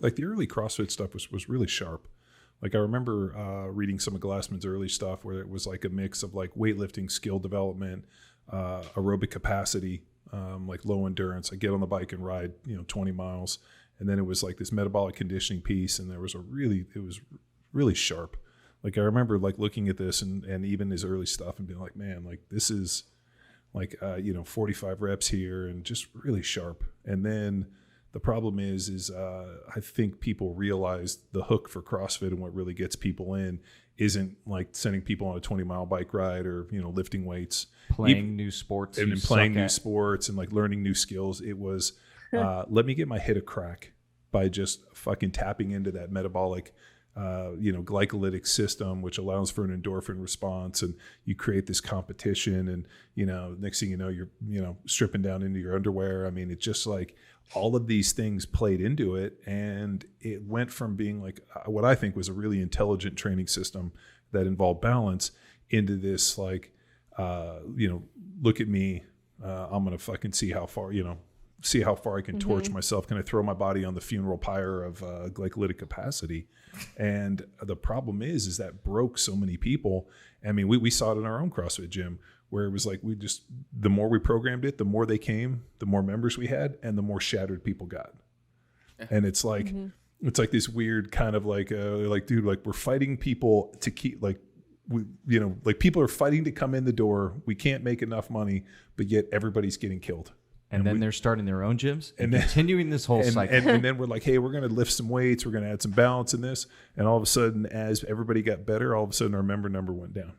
Like the early CrossFit stuff was really sharp. Like I remember reading some of Glassman's early stuff where it was like a mix of like weightlifting, skill development, aerobic capacity, like low endurance. I get on the bike and ride, 20 miles. And then it was like this metabolic conditioning piece. And it was really sharp. Like I remember like looking at this and even his early stuff and being like, man, like this is like, 45 reps here and just really sharp. And then the problem is I think people realize the hook for CrossFit and what really gets people in isn't like sending people on a 20-mile bike ride or, lifting weights. Playing new sports. And playing new sports and like learning new skills. It was, let me get my hit a crack by just fucking tapping into that metabolic glycolytic system, which allows for an endorphin response, and you create this competition and, next thing you know, you're, stripping down into your underwear. I mean, it's just like all of these things played into it. And it went from being like what I think was a really intelligent training system that involved balance into this, like, look at me, I'm going to fucking see how far I can torch myself. Can I throw my body on the funeral pyre of glycolytic capacity? And the problem is that broke so many people. I mean, we saw it in our own CrossFit gym where it was like, the more we programmed it, the more they came, the more members we had, and the more shattered people got. And it's like, it's like this weird kind of like, dude, like we're fighting people to keep like, like people are fighting to come in the door. We can't make enough money, but yet everybody's getting killed. And then they're starting their own gyms and continuing this whole cycle. And then we're like, hey, we're going to lift some weights. We're going to add some balance in this. And all of a sudden, as everybody got better, all of a sudden our member number went down.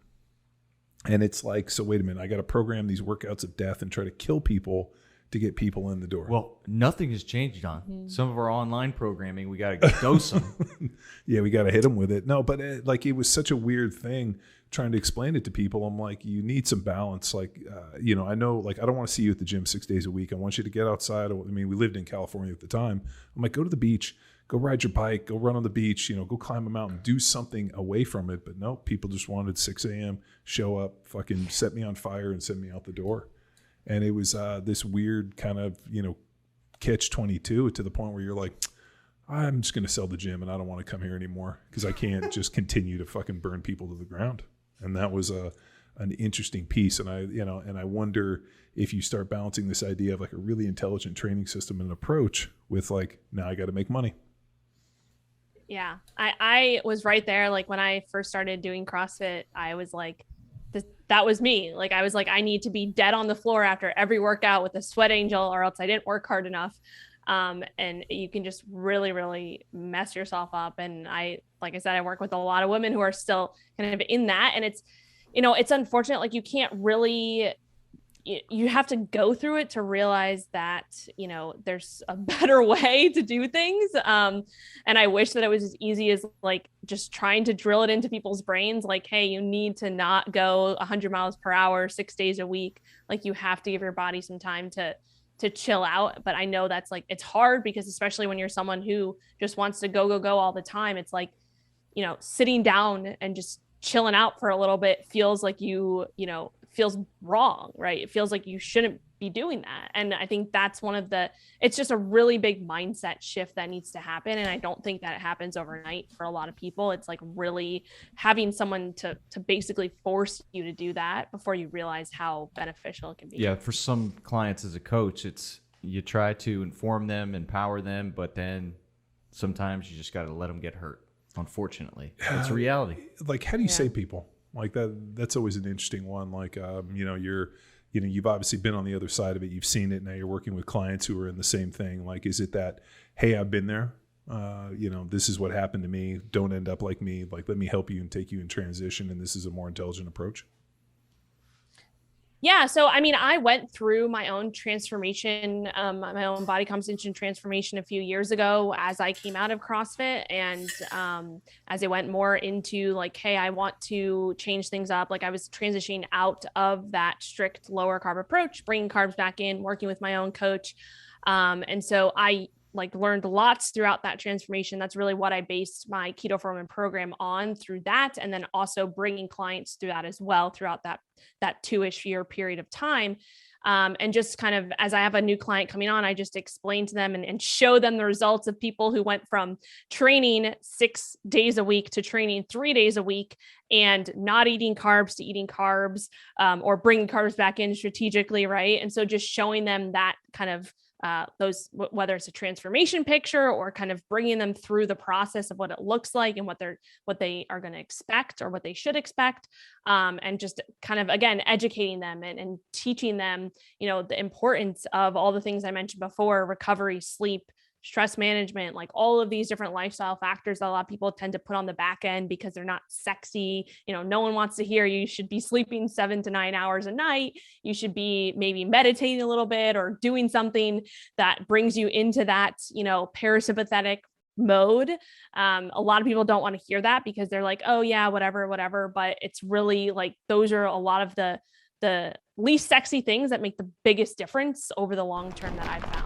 And it's like, so wait a minute, I got to program these workouts of death and try to kill people to get people in the door. Well, nothing has changed, John. Some of our online programming, we got to dose them. Yeah, we got to hit them with it. No, but it was such a weird thing trying to explain it to people. I'm like, you need some balance. Like, I know, like, I don't want to see you at the gym 6 days a week. I want you to get outside. I mean, we lived in California at the time. I'm like, go to the beach, go ride your bike, go run on the beach, go climb a mountain, do something away from it. But no, people just wanted 6 a.m., show up, fucking set me on fire and send me out the door. And it was this weird kind of, catch-22 to the point where you're like, I'm just going to sell the gym and I don't want to come here anymore because I can't just continue to fucking burn people to the ground. And that was an interesting piece. And I wonder if you start balancing this idea of like a really intelligent training system and approach with like, now I got to make money. Yeah, I was right there. Like when I first started doing CrossFit, I was like, that was me. Like, I was like, I need to be dead on the floor after every workout with a sweat angel or else I didn't work hard enough. And you can just really, really mess yourself up. And like I said, I work with a lot of women who are still kind of in that. And it's, it's unfortunate. Like you can't really, you have to go through it to realize that, there's a better way to do things. And I wish that it was as easy as like just trying to drill it into people's brains. Like, hey, you need to not go 100 miles per hour, 6 days a week. Like you have to give your body some time to chill out. But I know that's like, it's hard because especially when you're someone who just wants to go all the time, it's like, sitting down and just chilling out for a little bit feels like feels wrong, right? It feels like you shouldn't be doing that. And I think that's it's just a really big mindset shift that needs to happen. And I don't think that it happens overnight for a lot of people. It's like really having someone to basically force you to do that before you realize how beneficial it can be. Yeah. For some clients as a coach, you try to inform them, empower them, but then sometimes you just got to let them get hurt. Unfortunately, it's a reality. Like, how do you say people like that? That's always an interesting one. Like, you've obviously been on the other side of it. You've seen it. Now you're working with clients who are in the same thing. Like, is it that, hey, I've been there. This is what happened to me. Don't end up like me. Like, let me help you and take you in transition. And this is a more intelligent approach. Yeah. So, I mean, I went through my own transformation, my own body composition transformation a few years ago as I came out of CrossFit. And as I went more into like, hey, I want to change things up. Like I was transitioning out of that strict lower carb approach, bringing carbs back in, working with my own coach. And so I like learned lots throughout that transformation. That's really what I based my Keto for Women program on through that. And then also bringing clients through that as well throughout that 2-ish year period of time. And just kind of, as I have a new client coming on, I just explain to them and show them the results of people who went from training 6 days a week to training 3 days a week and not eating carbs to eating carbs, or bringing carbs back in strategically. Right. And so just showing them that kind of whether it's a transformation picture or kind of bringing them through the process of what it looks like and what they are going to expect or what they should expect. And just kind of, again, educating them and teaching them, the importance of all the things I mentioned before: recovery, sleep, stress management, like all of these different lifestyle factors that a lot of people tend to put on the back end because they're not sexy. No one wants to hear you should be sleeping 7 to 9 hours a night. You should be maybe meditating a little bit or doing something that brings you into that, parasympathetic mode. A lot of people don't want to hear that because they're like, oh yeah, whatever. But it's really like, those are a lot of the least sexy things that make the biggest difference over the long term that I've found.